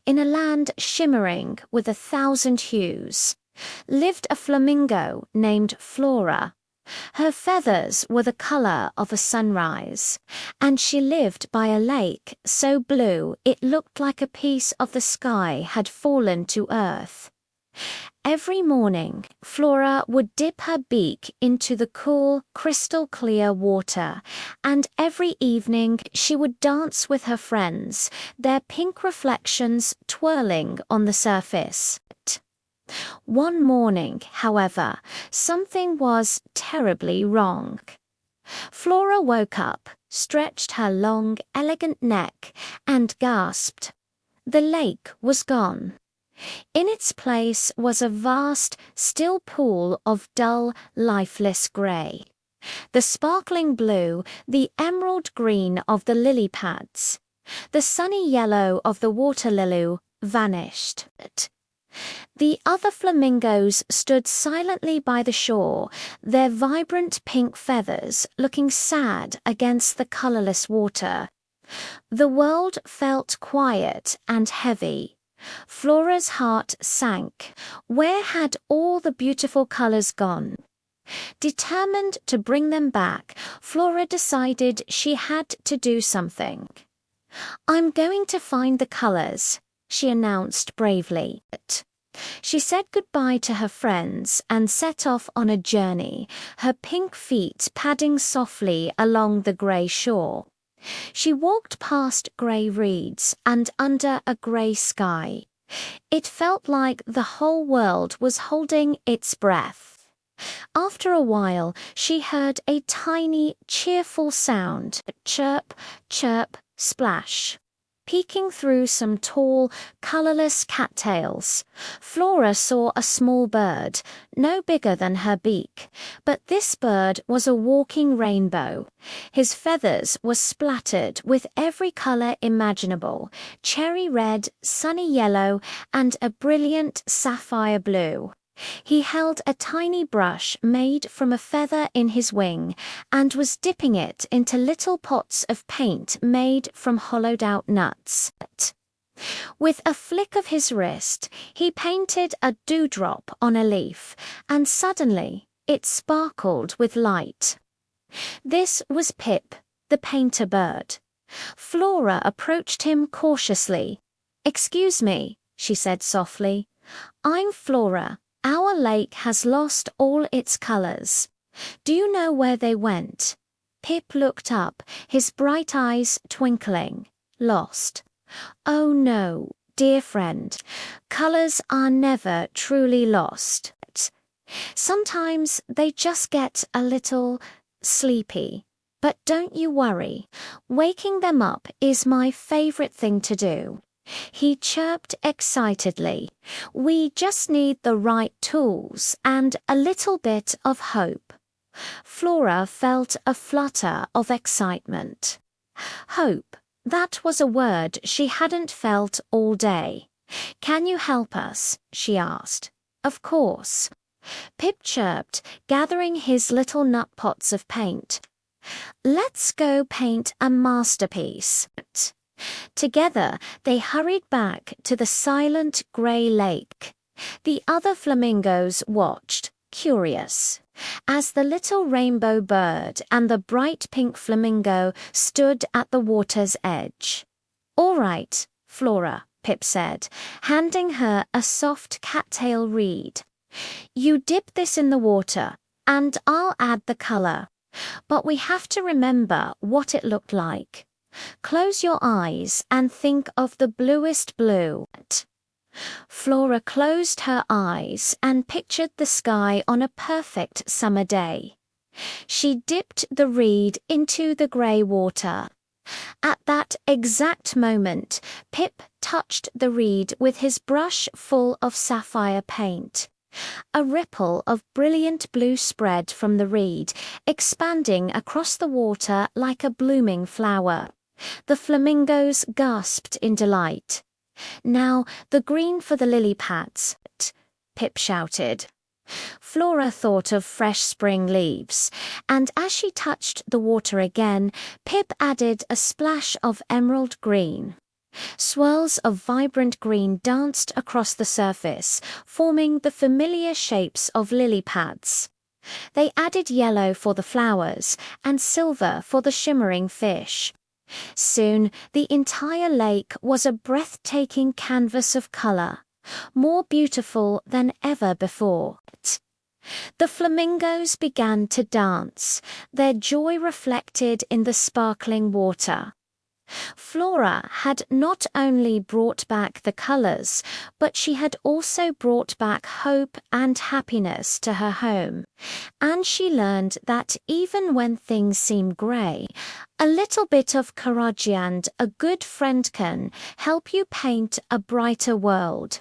In a land shimmering with 1,000 hues, lived a flamingo named Flora. Her feathers were the color of a sunrise, and she lived by a lake so blue it looked like a piece of the sky had fallen to earth. Every morning, Flora would dip her beak into the cool, crystal-clear water, and every evening she would dance with her friends, their pink reflections twirling on the surface. One morning, however, something was terribly wrong. Flora woke up, stretched her long, elegant neck, and gasped. The lake was gone. In its place was a vast, still pool of dull, lifeless grey. The sparkling blue, the emerald green of the lily pads, the sunny yellow of the water lily vanished. The other flamingos stood silently by the shore, their vibrant pink feathers looking sad against the colorless water. The world felt quiet and heavy. Flora's heart sank. Where had all the beautiful colors gone? Determined to bring them back, Flora decided she had to do something. "I'm going to find the colors," she announced bravely. She said goodbye to her friends and set off on a journey, her pink feet padding softly along the grey shore. She walked past grey reeds and under a grey sky. It felt like the whole world was holding its breath. After a while, she heard a tiny, cheerful sound, chirp, chirp, splash. Peeking through some tall, colorless cattails, Flora saw a small bird, no bigger than her beak, but this bird was a walking rainbow. His feathers were splattered with every color imaginable, cherry red, sunny yellow, and a brilliant sapphire blue. He held a tiny brush made from a feather in his wing and was dipping it into little pots of paint made from hollowed-out nuts. With a flick of his wrist, he painted a dewdrop on a leaf, and suddenly it sparkled with light. This was Pip, the painter bird. Flora approached him cautiously. "Excuse me," she said softly. "I'm Flora. Our lake has lost all its colors. Do you know where they went?" Pip looked up, his bright eyes twinkling. "Lost? Oh no, dear friend. Colors are never truly lost. Sometimes they just get a little sleepy. But don't you worry. Waking them up is my favorite thing to do." He chirped excitedly. "We just need the right tools and a little bit of hope." Flora felt a flutter of excitement. Hope, that was a word she hadn't felt all day. "Can you help us?" she asked. "Of course." Pip chirped, gathering his little nut pots of paint. "Let's go paint a masterpiece." Together, they hurried back to the silent grey lake. The other flamingos watched, curious, as the little rainbow bird and the bright pink flamingo stood at the water's edge. "All right, Flora," Pip said, handing her a soft cattail reed. "You dip this in the water, and I'll add the color. But we have to remember what it looked like. Close your eyes and think of the bluest blue." Flora closed her eyes and pictured the sky on a perfect summer day. She dipped the reed into the grey water. At that exact moment, Pip touched the reed with his brush full of sapphire paint. A ripple of brilliant blue spread from the reed, expanding across the water like a blooming flower. The flamingos gasped in delight. "Now, the green for the lily pads," Pip shouted. Flora thought of fresh spring leaves, and as she touched the water again, Pip added a splash of emerald green. Swirls of vibrant green danced across the surface, forming the familiar shapes of lily pads. They added yellow for the flowers and silver for the shimmering fish. Soon, the entire lake was a breathtaking canvas of color, more beautiful than ever before. The flamingos began to dance, their joy reflected in the sparkling water. Flora had not only brought back the colors, but she had also brought back hope and happiness to her home. And she learned that even when things seem grey, a little bit of courage and a good friend can help you paint a brighter world.